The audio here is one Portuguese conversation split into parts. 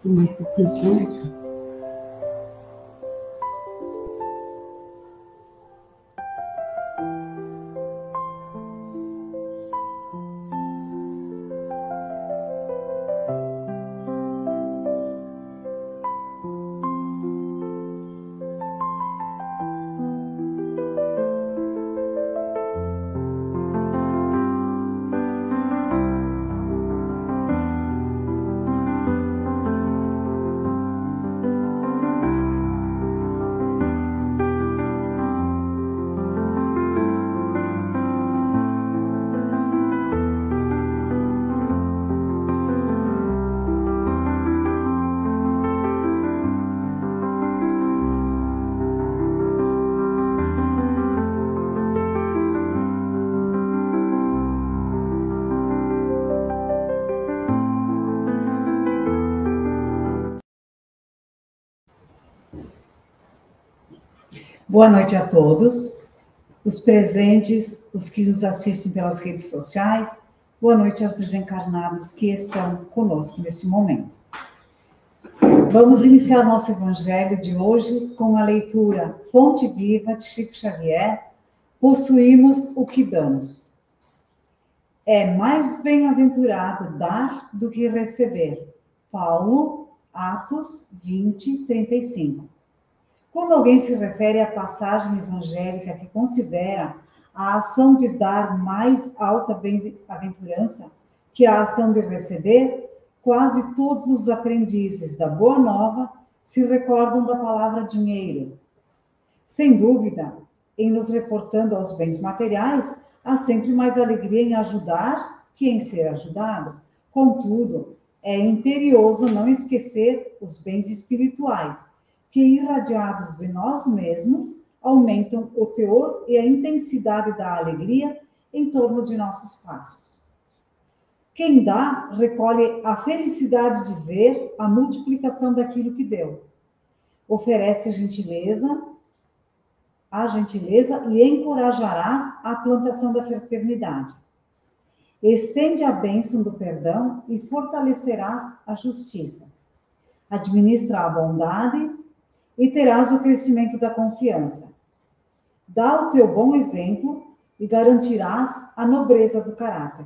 Mais pouquinho. Boa noite a todos, os presentes, os que nos assistem pelas redes sociais. Boa noite aos desencarnados que estão conosco neste momento. Vamos iniciar nosso evangelho de hoje com a leitura Fonte Viva de Chico Xavier, Possuímos o que damos. É mais bem-aventurado dar do que receber. Paulo, Atos 20, 35. Quando alguém se refere à passagem evangélica que considera a ação de dar mais alta bem-aventurança que a ação de receber, quase todos os aprendizes da Boa Nova se recordam da palavra dinheiro. Sem dúvida, em nos reportando aos bens materiais, há sempre mais alegria em ajudar que em ser ajudado. Contudo, é imperioso não esquecer os bens espirituais, que, irradiados de nós mesmos, aumentam o teor e a intensidade da alegria em torno de nossos passos. Quem dá, recolhe a felicidade de ver a multiplicação daquilo que deu. Oferece a gentileza e encorajarás a plantação da fraternidade. Estende a bênção do perdão e fortalecerás a justiça. Administra a bondade e terás o crescimento da confiança. Dá o teu bom exemplo e garantirás a nobreza do caráter.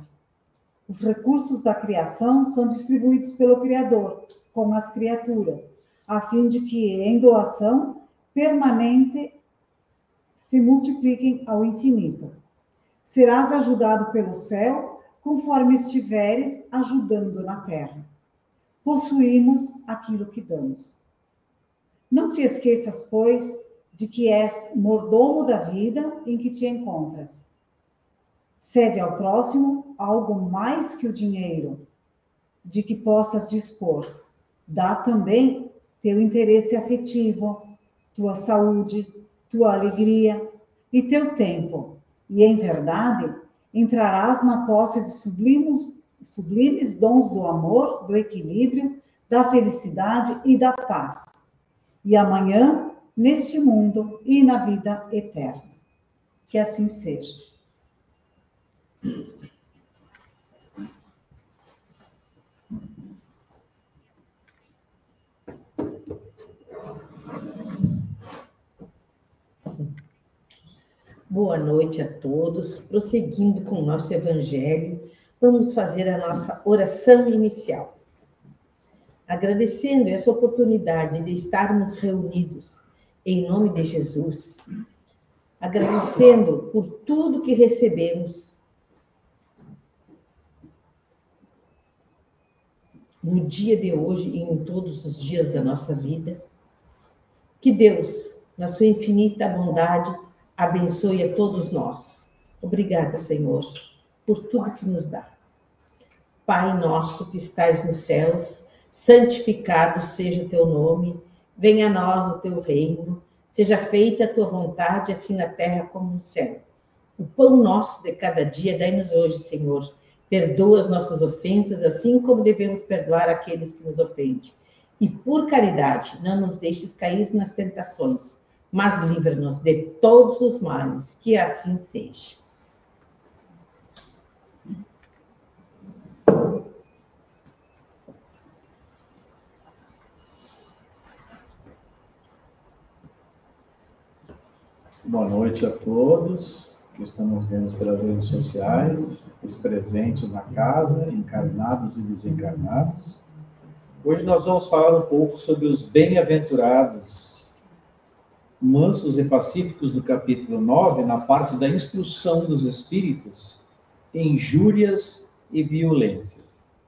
Os recursos da criação são distribuídos pelo Criador, com as criaturas, a fim de que, em doação permanente, se multipliquem ao infinito. Serás ajudado pelo céu, conforme estiveres ajudando na terra. Possuímos aquilo que damos. Não te esqueças, pois, de que és mordomo da vida em que te encontras. Cede ao próximo algo mais que o dinheiro de que possas dispor. Dá também teu interesse afetivo, tua saúde, tua alegria e teu tempo. E, em verdade, entrarás na posse de sublimes dons do amor, do equilíbrio, da felicidade e da paz. E amanhã, neste mundo e na vida eterna. Que assim seja. Boa noite a todos. Prosseguindo com o nosso evangelho, vamos fazer a nossa oração inicial. Agradecendo essa oportunidade de estarmos reunidos em nome de Jesus, agradecendo por tudo que recebemos no dia de hoje e em todos os dias da nossa vida. Que Deus, na sua infinita bondade, abençoe a todos nós. Obrigada, Senhor, por tudo que nos dá. Pai nosso que estais nos céus, santificado seja o teu nome, venha a nós o teu reino, seja feita a tua vontade, assim na terra como no céu. O pão nosso de cada dia dai-nos hoje, Senhor. Perdoa as nossas ofensas, assim como devemos perdoar aqueles que nos ofendem. E por caridade, não nos deixes cair nas tentações, mas livra-nos de todos os males, que assim seja. Boa noite a todos que estão nos vendo pelas redes sociais, os presentes na casa, encarnados e desencarnados. Hoje nós vamos falar um pouco sobre os bem-aventurados, mansos e pacíficos do capítulo 9, na parte da instrução dos espíritos, injúrias e violências.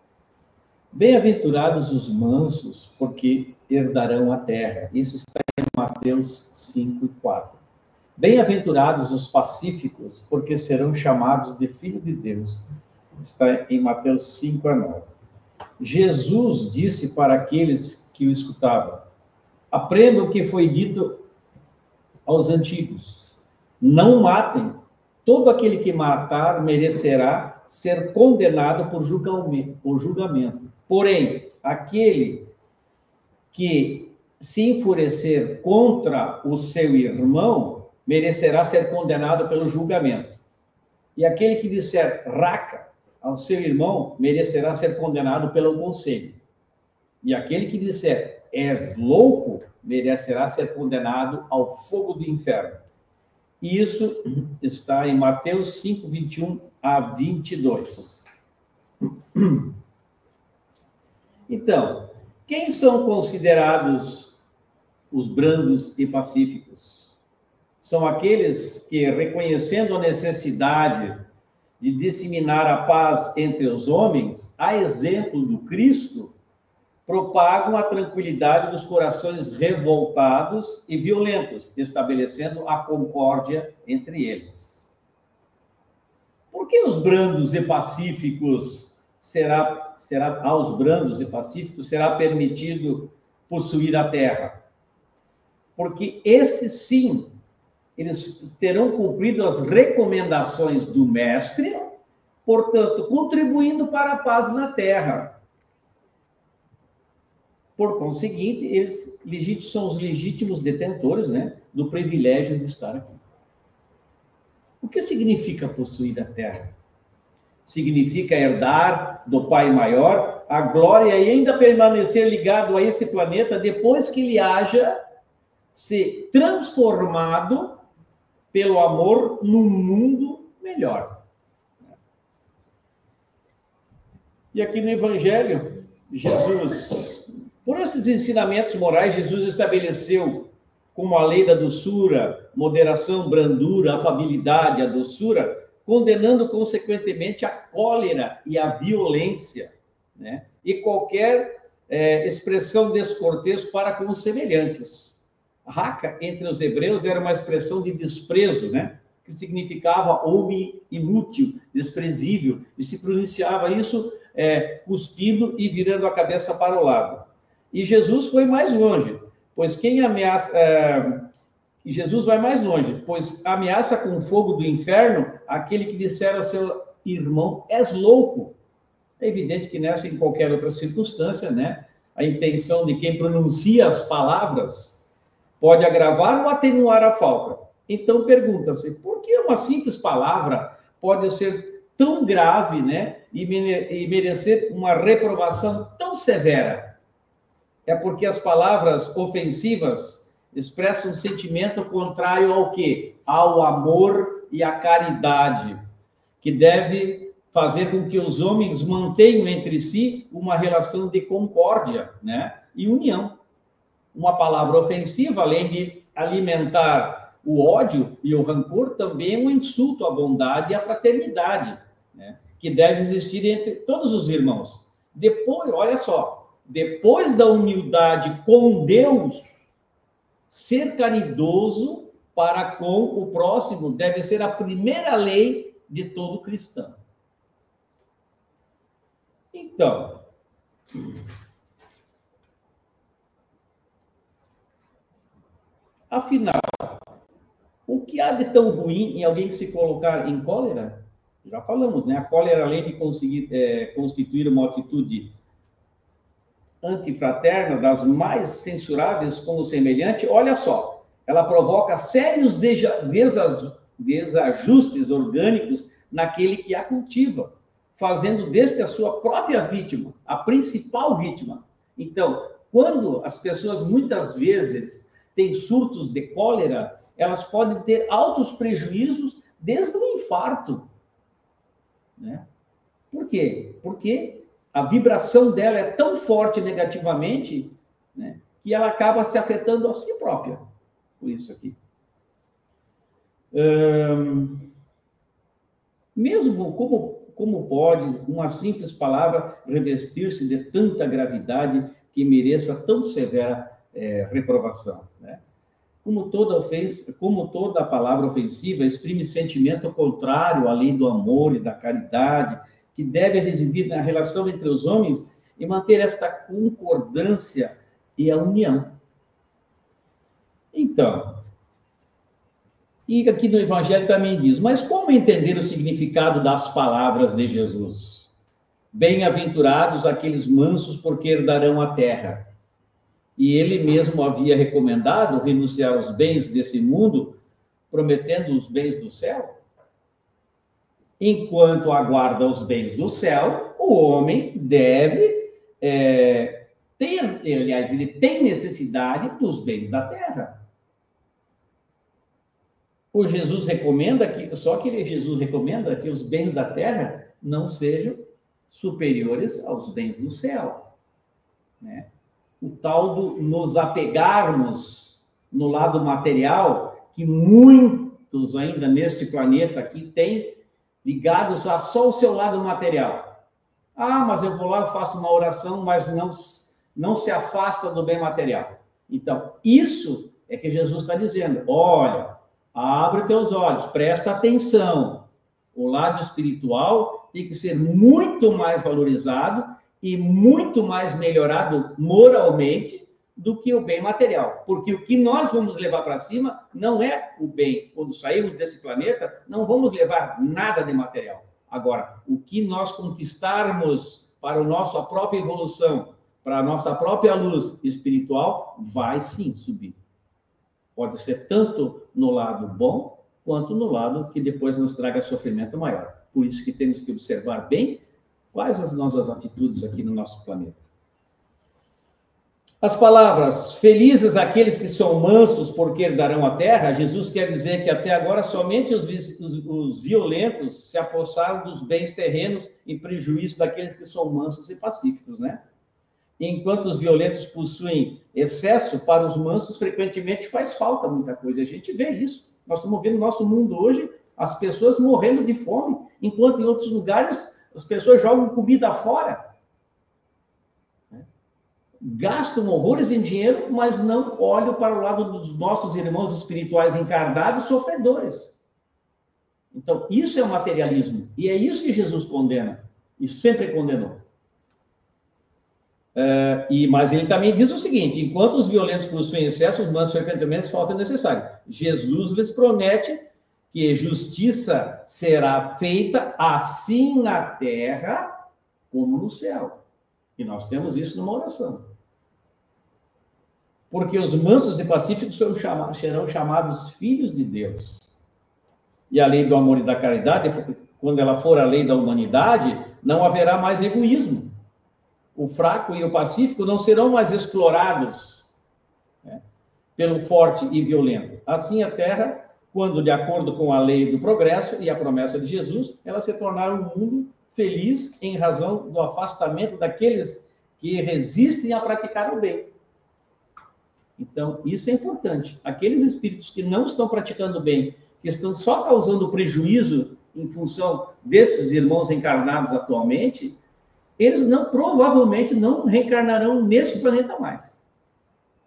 Bem-aventurados os mansos, porque herdarão a terra. Isso está em Mateus 5:4. Bem-aventurados os pacíficos, porque serão chamados de filho de Deus. Está em Mateus 5:9. Jesus disse para aqueles que o escutavam: aprendam o que foi dito aos antigos. Não matem. Todo aquele que matar merecerá ser condenado por julgamento. Porém, aquele que se enfurecer contra o seu irmão merecerá ser condenado pelo julgamento. E aquele que disser raca ao seu irmão merecerá ser condenado pelo conselho. E aquele que disser és louco merecerá ser condenado ao fogo do inferno. E isso está em Mateus 5:21-22. Então, quem são considerados os brandos e pacíficos? São aqueles que, reconhecendo a necessidade de disseminar a paz entre os homens, a exemplo do Cristo, propagam a tranquilidade dos corações revoltados e violentos, estabelecendo a concórdia entre eles. Por que os brandos e pacíficos aos brandos e pacíficos será permitido possuir a terra? Porque estes sim, eles terão cumprido as recomendações do mestre, portanto, contribuindo para a paz na terra. Por conseguinte, eles são os legítimos detentores, né, do privilégio de estar aqui. O que significa possuir a terra? Significa herdar do Pai Maior a glória e ainda permanecer ligado a este planeta depois que ele haja se transformado pelo amor num mundo melhor. E aqui no Evangelho, Jesus, por esses ensinamentos morais, Jesus estabeleceu como a lei da doçura, moderação, brandura, afabilidade, a doçura, condenando consequentemente a cólera e a violência, né? E qualquer expressão descortês para com os semelhantes. Raca, entre os hebreus, era uma expressão de desprezo, né? Que significava homem inútil, desprezível, e se pronunciava isso cuspindo e virando a cabeça para o lado. E Jesus foi mais longe, pois Jesus vai mais longe, pois ameaça com fogo do inferno aquele que disser a seu irmão, és louco. É evidente que nessa e em qualquer outra circunstância, né, a intenção de quem pronuncia as palavras pode agravar ou atenuar a falta. Então pergunta-se, por que uma simples palavra pode ser tão grave, né, e merecer uma reprovação tão severa? É porque as palavras ofensivas expressam um sentimento contrário ao quê? Ao amor e à caridade, que deve fazer com que os homens mantenham entre si uma relação de concórdia, né, e união. Uma palavra ofensiva, além de alimentar o ódio e o rancor, também é um insulto à bondade e à fraternidade, né, que deve existir entre todos os irmãos. Depois, olha só, depois da humildade com Deus, ser caridoso para com o próximo deve ser a primeira lei de todo cristão. Então, afinal, o que há de tão ruim em alguém que se colocar em cólera? Já falamos, né? A cólera, além de constituir uma atitude antifraterna, das mais censuráveis como semelhante, olha só, ela provoca sérios desajustes orgânicos naquele que a cultiva, fazendo deste a sua própria vítima, a principal vítima. Então, quando as pessoas muitas vezes têm surtos de cólera, elas podem ter altos prejuízos desde o infarto, né? Por quê? Porque a vibração dela é tão forte negativamente, né, que ela acaba se afetando a si própria, por isso aqui. Mesmo como pode uma simples palavra revestir-se de tanta gravidade que mereça tão severa reprovação, né? Como toda palavra ofensiva exprime sentimento contrário à lei do amor e da caridade, que deve residir na relação entre os homens e manter esta concordância e a união. Então, e aqui no Evangelho também diz, mas como entender o significado das palavras de Jesus? Bem-aventurados aqueles mansos, porque herdarão a terra. E ele mesmo havia recomendado renunciar aos bens desse mundo, prometendo os bens do céu. Enquanto aguarda os bens do céu, o homem deve aliás, ele tem necessidade dos bens da terra. Jesus recomenda que os bens da terra não sejam superiores aos bens do céu, né? O tal do nos apegarmos no lado material, que muitos ainda neste planeta aqui têm, ligados a só o seu lado material. Ah, mas eu vou lá, faço uma oração, mas não se afasta do bem material. Então, isso é que Jesus está dizendo. Olha, abre teus olhos, presta atenção. O lado espiritual tem que ser muito mais valorizado e muito mais melhorado moralmente do que o bem material. Porque o que nós vamos levar para cima não é o bem. Quando sairmos desse planeta, não vamos levar nada de material. Agora, o que nós conquistarmos para a nossa própria evolução, para a nossa própria luz espiritual, vai sim subir. Pode ser tanto no lado bom, quanto no lado que depois nos traga sofrimento maior. Por isso que temos que observar bem quais as nossas atitudes aqui no nosso planeta. As palavras, felizes aqueles que são mansos porque herdarão a terra, Jesus quer dizer que até agora somente os violentos se apossaram dos bens terrenos em prejuízo daqueles que são mansos e pacíficos, né? Enquanto os violentos possuem excesso, para os mansos frequentemente faz falta muita coisa. A gente vê isso. Nós estamos vendo no nosso mundo hoje as pessoas morrendo de fome, enquanto em outros lugares as pessoas jogam comida fora. Gastam horrores em dinheiro, mas não olham para o lado dos nossos irmãos espirituais encarnados, sofredores. Então, isso é o materialismo. E é isso que Jesus condena. E sempre condenou. Mas ele também diz o seguinte, enquanto os violentos possuem excesso, os mansos frequentemente falta necessário. Jesus lhes promete que justiça será feita assim na terra como no céu. E nós temos isso numa oração. Porque os mansos e pacíficos serão chamados filhos de Deus. E a lei do amor e da caridade, quando ela for a lei da humanidade, não haverá mais egoísmo. O fraco e o pacífico não serão mais explorados, né, pelo forte e violento. Assim a terra, quando de acordo com a lei do progresso e a promessa de Jesus, ela se tornará um mundo feliz em razão do afastamento daqueles que resistem a praticar o bem. Então, isso é importante. Aqueles espíritos que não estão praticando o bem, que estão só causando prejuízo em função desses irmãos encarnados atualmente, eles provavelmente não reencarnarão nesse planeta mais.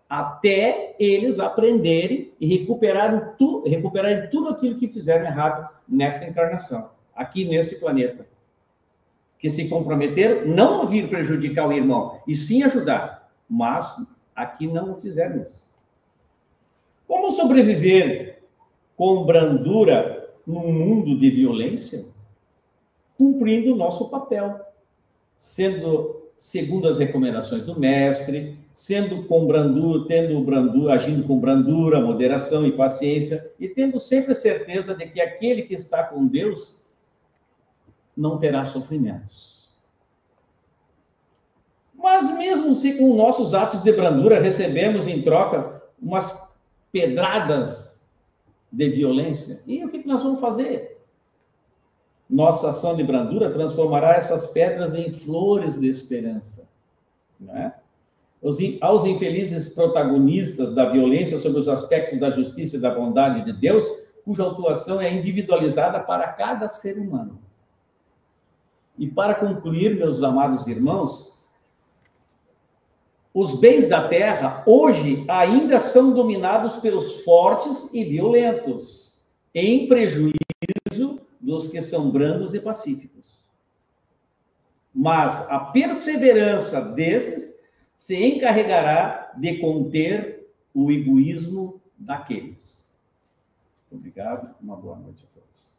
Até eles aprenderem e recuperarem tudo aquilo que fizeram errado nessa encarnação, aqui nesse planeta. Que se comprometeram não a vir prejudicar o irmão, e sim ajudar, mas aqui não o fizeram isso. Como sobreviver com brandura num mundo de violência? Cumprindo o nosso papel, segundo as recomendações do mestre, agindo com brandura, moderação e paciência, e tendo sempre a certeza de que aquele que está com Deus não terá sofrimentos. Mas mesmo se com nossos atos de brandura recebemos em troca umas pedradas de violência. E o que nós vamos fazer? Nossa ação de brandura transformará essas pedras em flores de esperança. Não é? Aos infelizes protagonistas da violência sobre os aspectos da justiça e da bondade de Deus, cuja atuação é individualizada para cada ser humano. E para concluir, meus amados irmãos, os bens da terra hoje ainda são dominados pelos fortes e violentos, em prejuízo dos que são brandos e pacíficos. Mas a perseverança desses se encarregará de conter o egoísmo daqueles. Obrigado, uma boa noite a todos.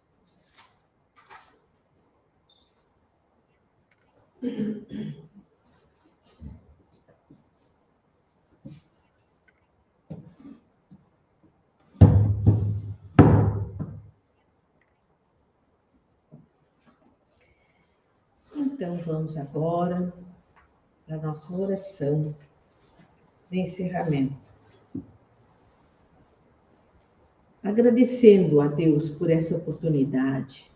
Então, vamos agora para a nossa oração de encerramento. Agradecendo a Deus por essa oportunidade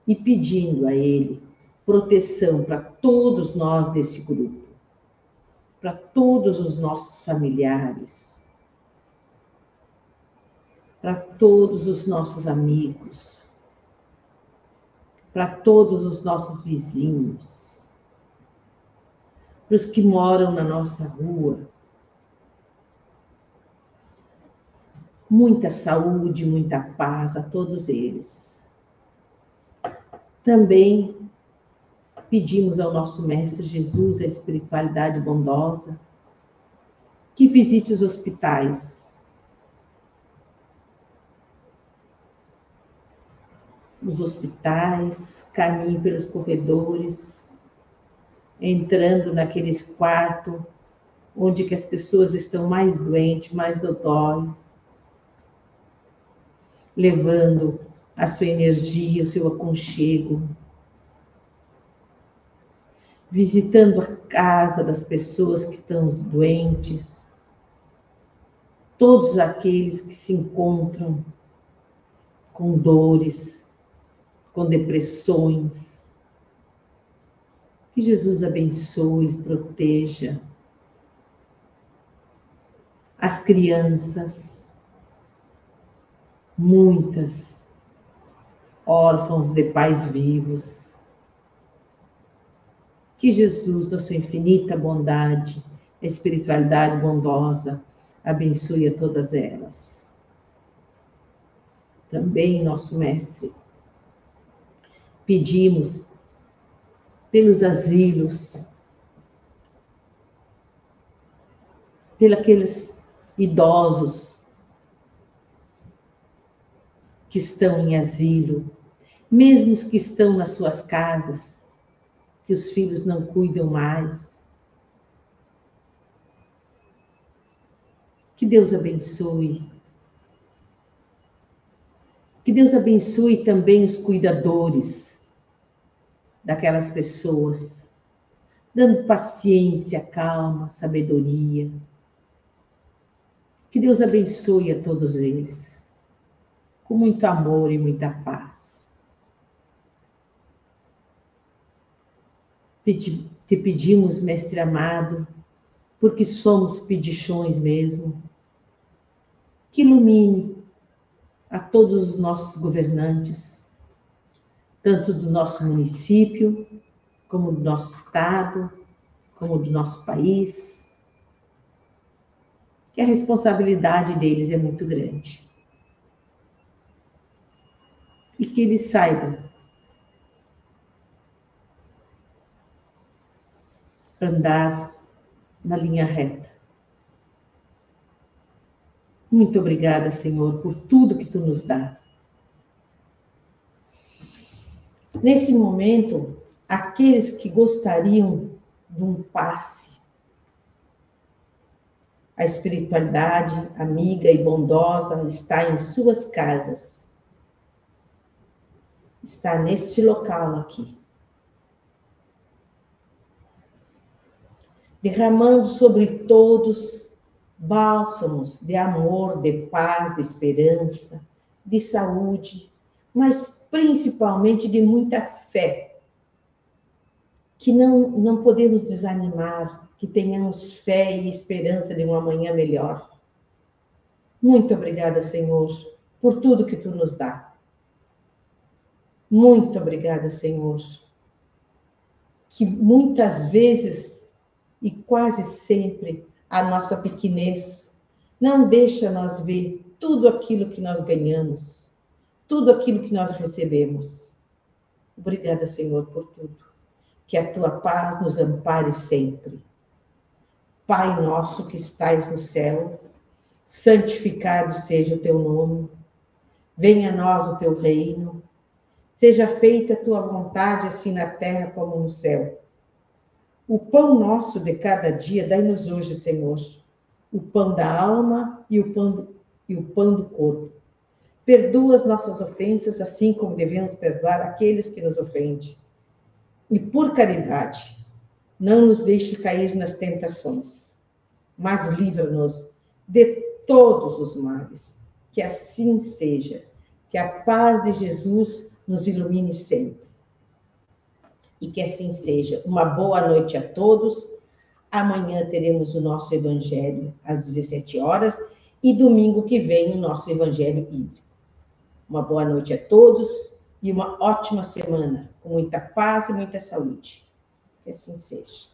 e pedindo a Ele proteção para todos nós desse grupo, para todos os nossos familiares, para todos os nossos amigos, para todos os nossos vizinhos, para os que moram na nossa rua. Muita saúde, muita paz a todos eles. Também pedimos ao nosso Mestre Jesus, a espiritualidade bondosa, que visite os hospitais, caminhe pelos corredores, entrando naqueles quartos onde que as pessoas estão mais doentes, mais dodói, levando a sua energia, o seu aconchego, visitando a casa das pessoas que estão doentes, todos aqueles que se encontram com dores, com depressões. Que Jesus abençoe e proteja as crianças, muitas órfãos de pais vivos. Que Jesus, na sua infinita bondade, a espiritualidade bondosa, abençoe a todas elas. Também, nosso Mestre, pedimos pelos asilos, pelos aqueles idosos que estão em asilo, mesmo os que estão nas suas casas, que os filhos não cuidam mais. Que Deus abençoe. Que Deus abençoe também os cuidadores daquelas pessoas, dando paciência, calma, sabedoria. Que Deus abençoe a todos eles, com muito amor e muita paz. Te pedimos, Mestre amado, porque somos pedichões mesmo, que ilumine a todos os nossos governantes, tanto do nosso município, como do nosso estado, como do nosso país, que a responsabilidade deles é muito grande. E que eles saibam andar na linha reta. Muito obrigada, Senhor, por tudo que Tu nos dá. Nesse momento, aqueles que gostariam de um passe, a espiritualidade amiga e bondosa está em suas casas. Está neste local aqui. Derramando sobre todos bálsamos de amor, de paz, de esperança, de saúde, mas principalmente de muita fé. Que não podemos desanimar, que tenhamos fé e esperança de um amanhã melhor. Muito obrigada, Senhor, por tudo que Tu nos dá. Muito obrigada, Senhor, que muitas vezes e quase sempre a nossa pequenez não deixa nós ver tudo aquilo que nós ganhamos, tudo aquilo que nós recebemos. Obrigada, Senhor, por tudo. Que a Tua paz nos ampare sempre. Pai nosso que estais no céu, santificado seja o Teu nome. Venha a nós o Teu reino. Seja feita a Tua vontade, assim na terra como no céu. O pão nosso de cada dia, dai-nos hoje, Senhor, o pão da alma e o pão do corpo. Perdoa as nossas ofensas, assim como devemos perdoar aqueles que nos ofendem. E por caridade, não nos deixe cair nas tentações, mas livra-nos de todos os males. Que assim seja, que a paz de Jesus nos ilumine sempre. E que assim seja. Uma boa noite a todos. Amanhã teremos o nosso Evangelho às 17 horas e domingo que vem o nosso Evangelho híbrido. Uma boa noite a todos e uma ótima semana, com muita paz e muita saúde. Que assim seja.